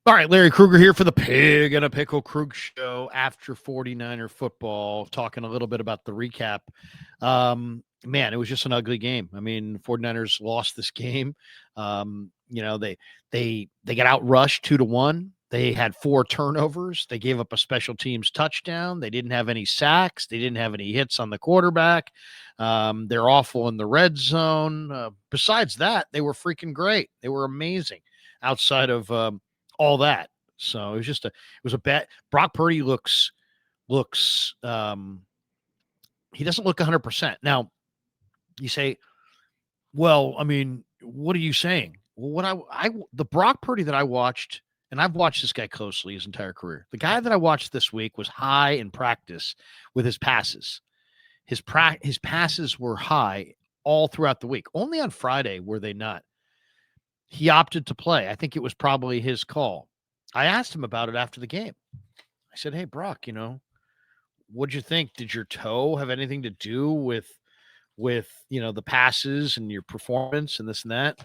All right, Larry Krueger here for the Pig and a Pickle Krug Show after 49er football, talking a little bit about the recap. Man, it was just an ugly game. I mean, 49ers lost this game. They got outrushed 2-1. They had 4 turnovers. They gave up a special teams touchdown. They didn't have any sacks. They didn't have any hits on the quarterback. They're awful in the red zone. Besides that, they were freaking great. They were amazing outside of all that. So it was a bad. Brock Purdy looks he doesn't look 100%. Now you say, well, I mean, what are you saying? Well, the Brock Purdy that I watched, and I've watched this guy closely his entire career. The guy that I watched this week was high in practice with his passes. His passes were high all throughout the week. Only on Friday were they not. He opted to play. I think it was probably his call. I asked him about it after the game. I said, hey, Brock, what'd you think? Did your toe have anything to do with the passes and your performance and this and that?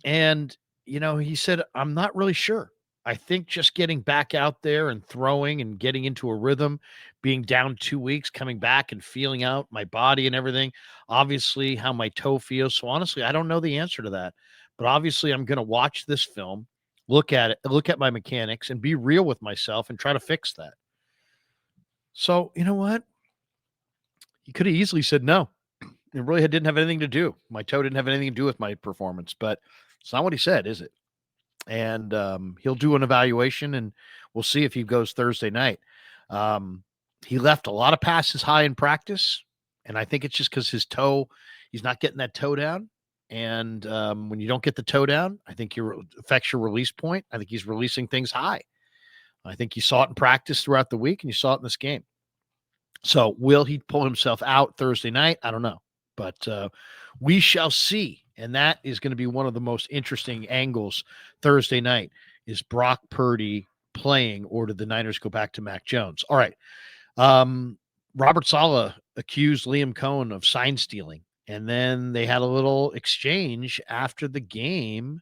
And, he said, I'm not really sure. I think just getting back out there and throwing and getting into a rhythm, being down 2 weeks, coming back and feeling out my body and everything, obviously how my toe feels. So honestly, I don't know the answer to that, but obviously I'm going to watch this film, look at it, look at my mechanics and be real with myself and try to fix that. So, you know what? He could have easily said no. It really didn't have anything to do. My toe didn't have anything to do with my performance, but it's not what he said, is it? And he'll do an evaluation, and we'll see if he goes Thursday night. He left a lot of passes high in practice, and I think it's just because his toe, he's not getting that toe down. And when you don't get the toe down, I think it affects your release point. I think he's releasing things high. I think you saw it in practice throughout the week, and you saw it in this game. So will he pull himself out Thursday night? I don't know. But we shall see. And that is going to be one of the most interesting angles Thursday night is Brock Purdy playing, or did the Niners go back to Mac Jones? All right. Robert Saleh accused Liam Coen of sign stealing. And then they had a little exchange after the game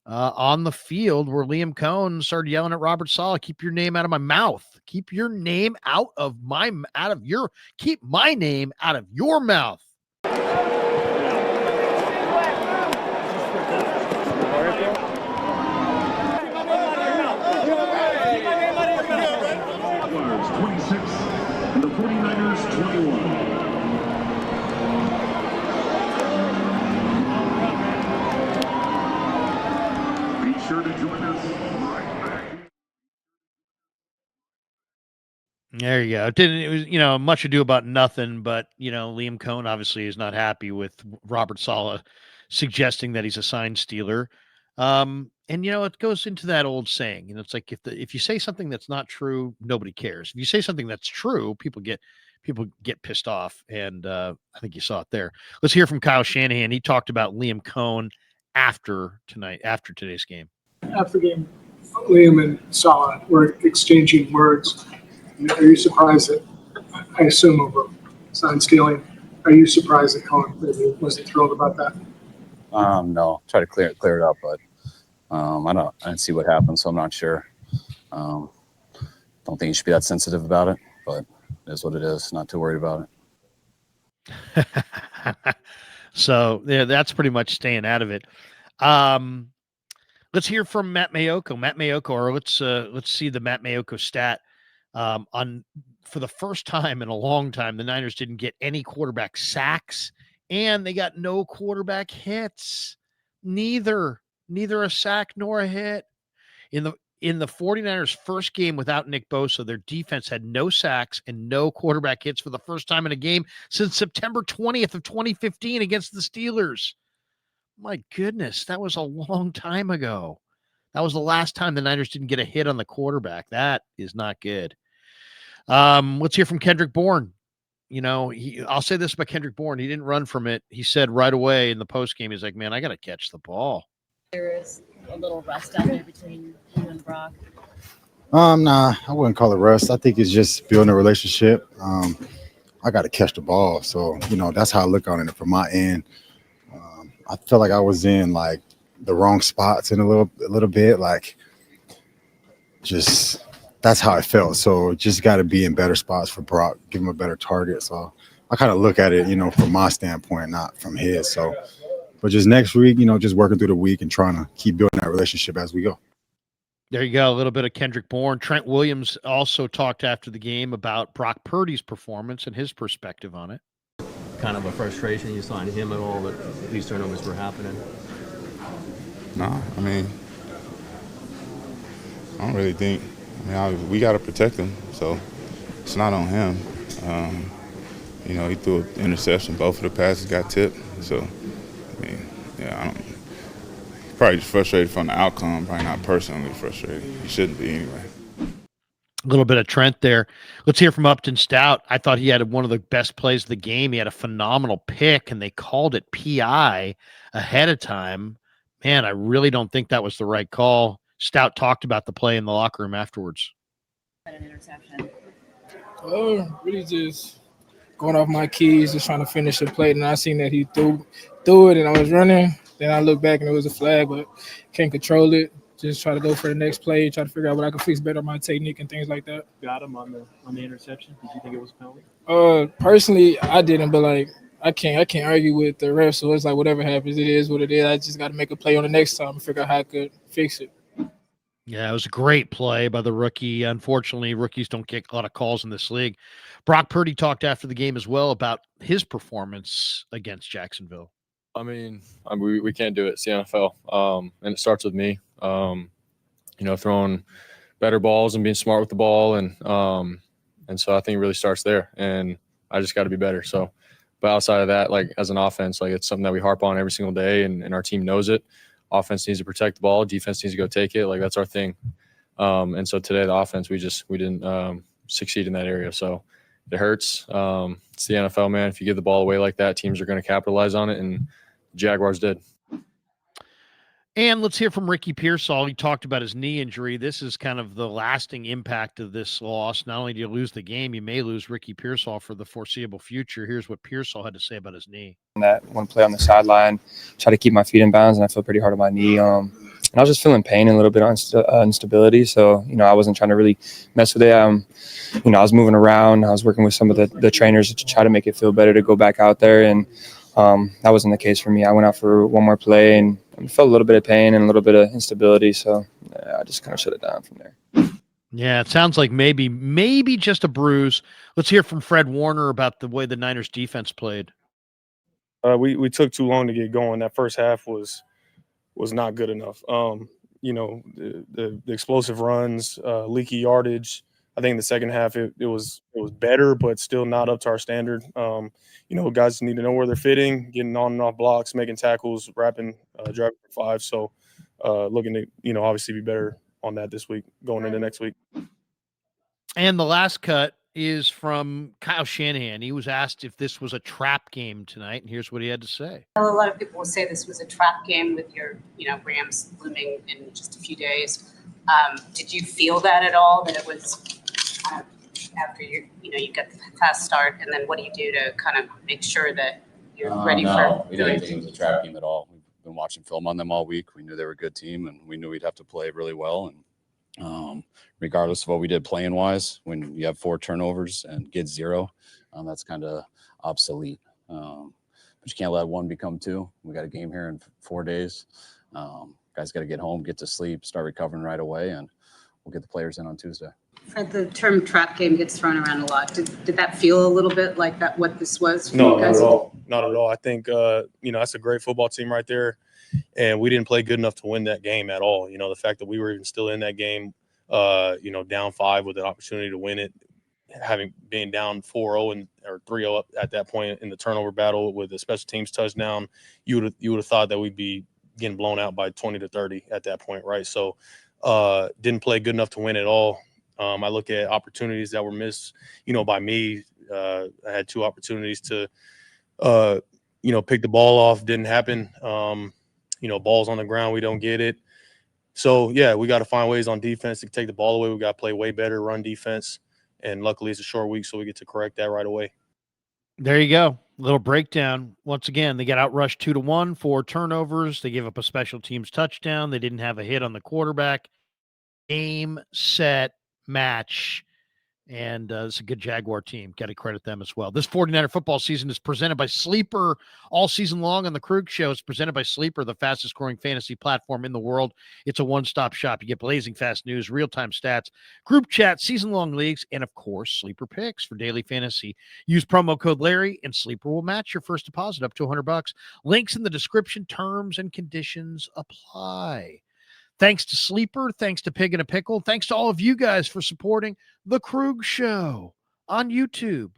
on the field where Liam Coen started yelling at Robert Saleh, keep your name out of my mouth. Keep your name keep my name out of your mouth. Jaguars 26 and the 49ers 21. Sure to join us right back. There you go. It was, much ado about nothing, but, Liam Coen obviously is not happy with Robert Saleh suggesting that he's a sign stealer. And, it goes into that old saying, it's like if you say something that's not true, nobody cares. If you say something that's true, people get pissed off. And I think you saw it there. Let's hear from Kyle Shanahan. He talked about Liam Coen after today's game. After the game, Liam and Salah were exchanging words. Are you surprised that, I assume, over sign stealing, are you surprised that Cohen wasn't thrilled about that? No, try to clear it up, but I didn't see what happened, so I'm not sure. Don't think you should be that sensitive about it, but it is what it is. Not too worried about it. So yeah, that's pretty much staying out of it. Let's hear from Matt Maiocco. Or let's see the Matt Maiocco stat. For the first time in a long time, the Niners didn't get any quarterback sacks, and they got no quarterback hits. Neither a sack nor a hit. In the 49ers' first game without Nick Bosa, their defense had no sacks and no quarterback hits for the first time in a game since September 20th of 2015 against the Steelers. My goodness, that was a long time ago. That was the last time the Niners didn't get a hit on the quarterback. That is not good. Let's hear from Kendrick Bourne. I'll say this about Kendrick Bourne. He didn't run from it. He said right away in the postgame, he's like, man, I got to catch the ball. There is a little rust out there between you and Brock. Nah, I wouldn't call it rust. I think it's just building a relationship. I got to catch the ball. So, that's how I look on it from my end. I felt like I was in like the wrong spots in a little bit. Like just that's how I felt. So just got to be in better spots for Brock, give him a better target. So I kind of look at it, from my standpoint, not from his. So, but just next week, just working through the week and trying to keep building that relationship as we go. There you go. A little bit of Kendrick Bourne. Trent Williams also talked after the game about Brock Purdy's performance and his perspective on it. Kind of a frustration you saw in him at all that these turnovers were happening? No, I mean, I don't really think. We got to protect him, so it's not on him. He threw an interception. Both of the passes got tipped. So, I don't. Probably just frustrated from the outcome. Probably not personally frustrated. He shouldn't be anyway. A little bit of Trent there. Let's hear from Upton Stout. I thought he had one of the best plays of the game. He had a phenomenal pick, and they called it PI ahead of time. Man, I really don't think that was the right call. Stout talked about the play in the locker room afterwards. An interception. Really just going off my keys, just trying to finish the play. And I seen that he threw it, and I was running. Then I looked back, and it was a flag, but can't control it. Just try to go for the next play, try to figure out what I can fix better on my technique and things like that. Got him on the interception. Did you think it was a penalty? Personally, I didn't, but I can't argue with the ref. So it's like whatever happens, it is what it is. I just got to make a play on the next time and figure out how I could fix it. Yeah, it was a great play by the rookie. Unfortunately, rookies don't get a lot of calls in this league. Brock Purdy talked after the game as well about his performance against Jacksonville. I mean, we can't do it. It's the NFL, and it starts with me. Throwing better balls and being smart with the ball, and so I think it really starts there. And I just got to be better. So, but outside of that, as an offense, it's something that we harp on every single day, and our team knows it. Offense needs to protect the ball. Defense needs to go take it. That's our thing. And so today, the offense, we didn't succeed in that area. So it hurts. It's the NFL, man. If you give the ball away like that, teams are going to capitalize on it, and Jaguars did. And let's hear from Ricky Pearsall. He talked about his knee injury. This is kind of the lasting impact of this loss. Not only do you lose the game, you may lose Ricky Pearsall for the foreseeable future. Here's what Pearsall had to say about his knee. That one play on the sideline, try to keep my feet in bounds, and I feel pretty hard on my knee. And I was just feeling pain and a little bit of instability. So, I wasn't trying to really mess with it. I was moving around. I was working with some of the trainers to try to make it feel better to go back out there. And that wasn't the case for me. I went out for one more play and felt a little bit of pain and a little bit of instability. So I just kind of shut it down from there. Yeah, it sounds like maybe just a bruise. Let's hear from Fred Warner about the way the Niners defense played. We took too long to get going. That first half was not good enough. The explosive runs, leaky yardage. I think in the second half it was better, but still not up to our standard. Guys need to know where they're fitting, getting on and off blocks, making tackles, driving for five. So looking to obviously be better on that this week, going into next week. And the last cut is from Kyle Shanahan. He was asked if this was a trap game tonight, and here's what he had to say. A lot of people will say this was a trap game with your Rams looming in just a few days. Did you feel that at all, that it was after you got the fast start, and then what do you do to kind of make sure that you're ready for? We didn't think it was a trap game at all. We've been watching film on them all week. We knew they were a good team, and we knew we'd have to play really well. And regardless of what we did playing wise, when you have 4 turnovers and get 0, that's kind of obsolete. But you can't let 1 become 2. We got a game here in 4 days. Guys got to get home, get to sleep, start recovering right away, and we'll get the players in on Tuesday. Fred, the term trap game gets thrown around a lot. Did that feel a little bit like that, what this was for No, you guys? not at all. I think, that's a great football team right there. And we didn't play good enough to win that game at all. The fact that we were even still in that game, down 5 with an opportunity to win it, being down 4-0 or 3-0 up at that point in the turnover battle with a special teams touchdown, you would have thought that we'd be getting blown out by 20-30 at that point, right? So didn't play good enough to win at all. I look at opportunities that were missed, by me. I had 2 opportunities to, pick the ball off. Didn't happen. Balls on the ground, we don't get it. So, yeah, we got to find ways on defense to take the ball away. We got to play way better run defense. And luckily it's a short week, so we get to correct that right away. There you go. Little breakdown. Once again, they got outrushed 2-1, 4 turnovers. They gave up a special teams touchdown. They didn't have a hit on the quarterback. game, set, match. And it's a good Jaguar team. Got to credit them as well. This 49er football season is presented by Sleeper all season long on the Krug Show. It's presented by Sleeper, the fastest growing fantasy platform in the world. It's a one-stop shop. You get blazing fast news, real-time stats, group chat, season-long leagues, and, of course, Sleeper picks for daily fantasy. Use promo code Larry, and Sleeper will match your first deposit up to $100. Links in the description. Terms and conditions apply. Thanks to Sleeper, thanks to Pig and a Pickle, thanks to all of you guys for supporting The Krug Show on YouTube.